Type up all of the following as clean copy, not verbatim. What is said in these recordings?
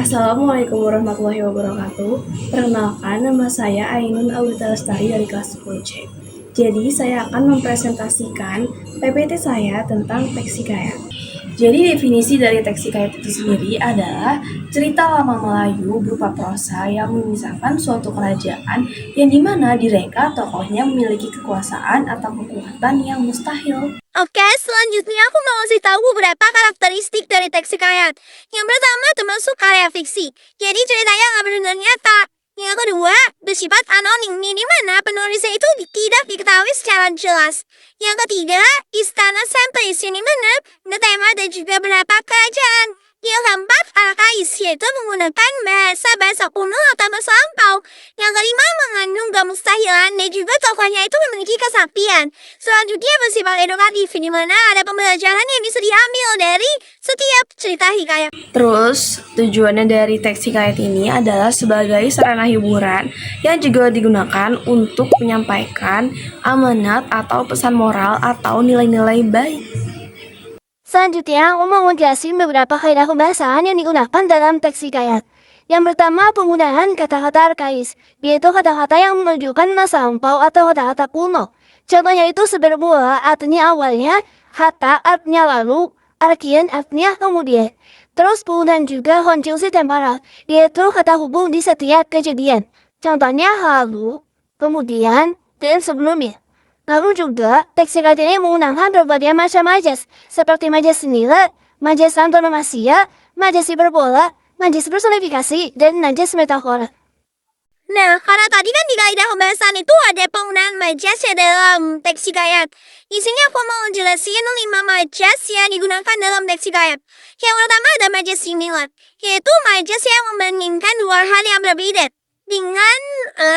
Assalamualaikum warahmatullahi wabarakatuh. Perkenalkan, nama saya Ainun Aulita Lestari dari kelas 10C. Jadi, saya akan mempresentasikan PPT saya tentang teks hikayat. Jadi, definisi dari teks hikayat itu sendiri adalah cerita lama Melayu berupa prosa yang mengisahkan suatu kerajaan yang dimana direka tokohnya memiliki kekuasaan atau kekuatan yang mustahil. Oke, selanjutnya aku mau kasih tahu beberapa karakteristik dari teks hikayat. Yang pertama termasuk karya fiksi, jadi ceritanya nggak benar nyata. Yang kedua, bersifat anonim, di mana penulisnya itu tidak diketahui secara jelas. Yang ketiga, istana sentris, di mana tema dan juga beberapa kerajaan. Yang keempat, arkais, yaitu menggunakan bahasa kuno atau bahasa lampau. Yang kelima, mengandung kemustahilan dan juga tokohnya itu memiliki kesaktian. Selanjutnya bersifat edukatif, di mana ada pembelajaran yang bisa diambil dari setiap cerita hikayat. Terus, tujuannya dari teks hikayat ini adalah sebagai sarana hiburan yang juga digunakan untuk menyampaikan amanat atau pesan moral atau nilai-nilai baik. Selanjutnya, aku mau menjelaskan beberapa kaidah pembahasan yang digunakan dalam teks hikayat. Yang pertama, penggunaan kata-kata arkais, yaitu kata-kata yang menunjukkan masa lampau atau kata-kata kuno. Contohnya itu sebermula, artinya awalnya, hatta artinya lalu, arkian artinya kemudian. Terus penggunaan juga konjungsi temporal, yaitu kata hubung di setiap kejadian. Contohnya lalu, kemudian, dan sebelumnya. Lalu juga, teks hikayat ini menggunakan berbagai macam majas, seperti majas senilai, majas antonomasia, majas hiperbola, majas personifikasi, dan majas metafora. Nah, karena tadi kan di kaidah pembahasan itu ada penggunaan majas ya dalam teks hikayat. Di sini aku mau jelasin 5 majas yang digunakan dalam teks hikayat. Yang pertama ada majas similar, yaitu majas yang membandingkan dua hal yang berbeda dengan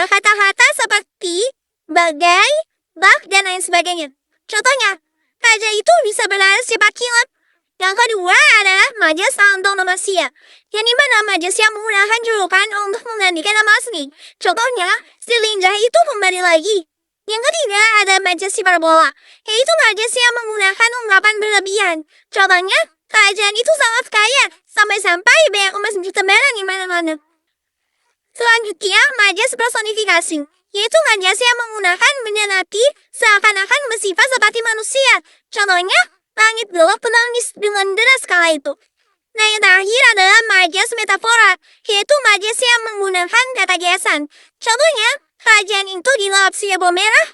kata-kata seperti bagai, bak, dan lain sebagainya. Contohnya, raja itu bisa berlari cepat kilat. Yang kedua adalah majas antonomasia, yang dimana majas yang menggunakan julukan untuk menggantikan nama asli. Contohnya, si Linjah itu kembali lagi. Yang ketiga ada majas hiperbola, yaitu majas yang menggunakan ungkapan berlebihan. Contohnya, kerajaan itu sangat kaya, sampai-sampai banyak emas bertebaran di mana-mana. Selanjutnya, majas personifikasi, yaitu majas yang menggunakan benda mati seakan-akan bersifat seperti manusia. Contohnya, langit gelap menangis dengan deras kala itu. Nah, yang terakhir adalah majas metafora, yaitu majas yang menggunakan kata kiasan. Contohnya, kerajaan itu dilap siabo merah.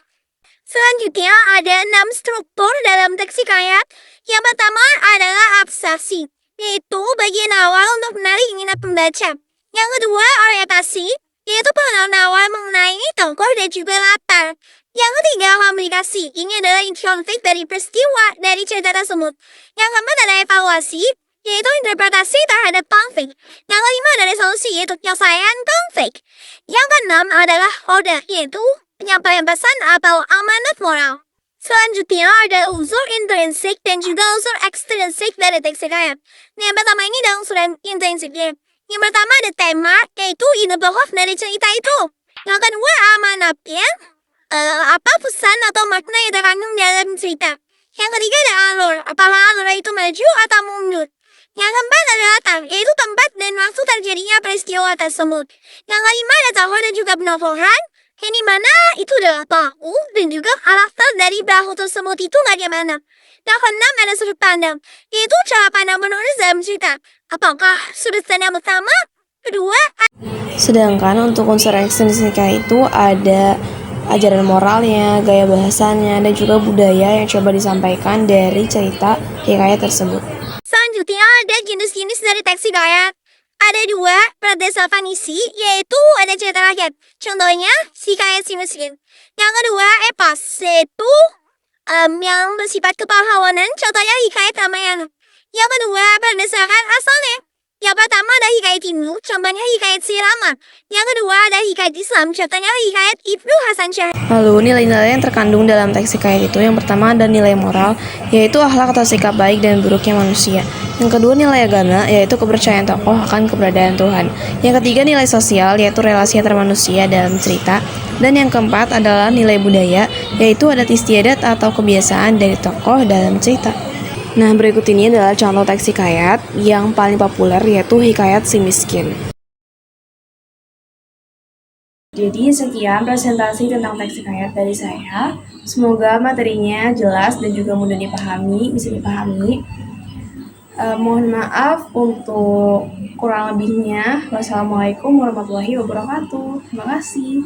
Selanjutnya, ada 6 struktur dalam teks hikayat. Yang pertama adalah abstraksi, yaitu bagian awal untuk menarik minat pembaca. Yang kedua, orientasi, yaitu pengenalan awal mengenai tokoh dan juga latar. Yang ketiga, komunikasi. Ini adalah introspeksi dari peristiwa dari cerita tersebut. Yang keempat ada evaluasi, yaitu interpretasi terhadap konflik. Yang kelima ada resolusi, yaitu penyelesaian konflik. Yang keenam adalah kode, yaitu penyampaian pesan atau amanat moral. Selanjutnya ada unsur intrinsik dan juga unsur ekstrinsik dari teks hikayat. Yang pertama ini adalah unsur intrinsiknya. Yang pertama ada tema, yaitu ide pokok dari cerita itu. Yang kedua amanatnya, apa pesan atau makna yang terkandung dalam cerita. Yang ketiga ada alur, apakah alur itu maju atau mundur. Yang keempat ada latar, yaitu tempat dan waktu terjadinya peristiwa tersebut. Yang kelima ada tokoh dan juga penokohan, yang dimana itu adalah pelaku dan juga karakter dari pelaku tersebut itu bagaimana. Yang keenam ada sudut pandang, yaitu cara pandang penulis dalam cerita. Apakah sudut pandang pertama, kedua? Sedangkan untuk unsur ekstrinsika itu ada ajaran moralnya, gaya bahasanya, dan juga budaya yang coba disampaikan dari cerita hikayat tersebut. Selanjutnya ada jenis-jenis dari teks hikayat. Ada 2 berdasarkan isi, yaitu ada cerita rakyat. Contohnya, hikayat si miskin. Yang kedua, epos, yaitu yang bersifat kepahlawanan. Contohnya hikayat Ramayana. Yang kedua, berdasarkan asalnya. Yang pertama ada hikayat Hindu, contohnya hikayat Sirama. Yang kedua ada hikayat Islam, contohnya hikayat Ibnu Hasan Syah. Lalu nilai-nilai yang terkandung dalam teks hikayat itu yang pertama ada nilai moral, yaitu akhlak atau sikap baik dan buruknya manusia. Yang kedua nilai agama, yaitu kepercayaan tokoh akan keberadaan Tuhan. Yang ketiga nilai sosial, yaitu relasi antar manusia dalam cerita. Dan yang keempat adalah nilai budaya, yaitu adat istiadat atau kebiasaan dari tokoh dalam cerita. Nah, berikut ini adalah contoh teks hikayat yang paling populer, yaitu Hikayat Si Miskin. Jadi sekian presentasi tentang teks hikayat dari saya. Semoga materinya jelas dan juga mudah dipahami, bisa dipahami. Mohon maaf untuk kurang lebihnya. Wassalamualaikum warahmatullahi wabarakatuh. Terima kasih.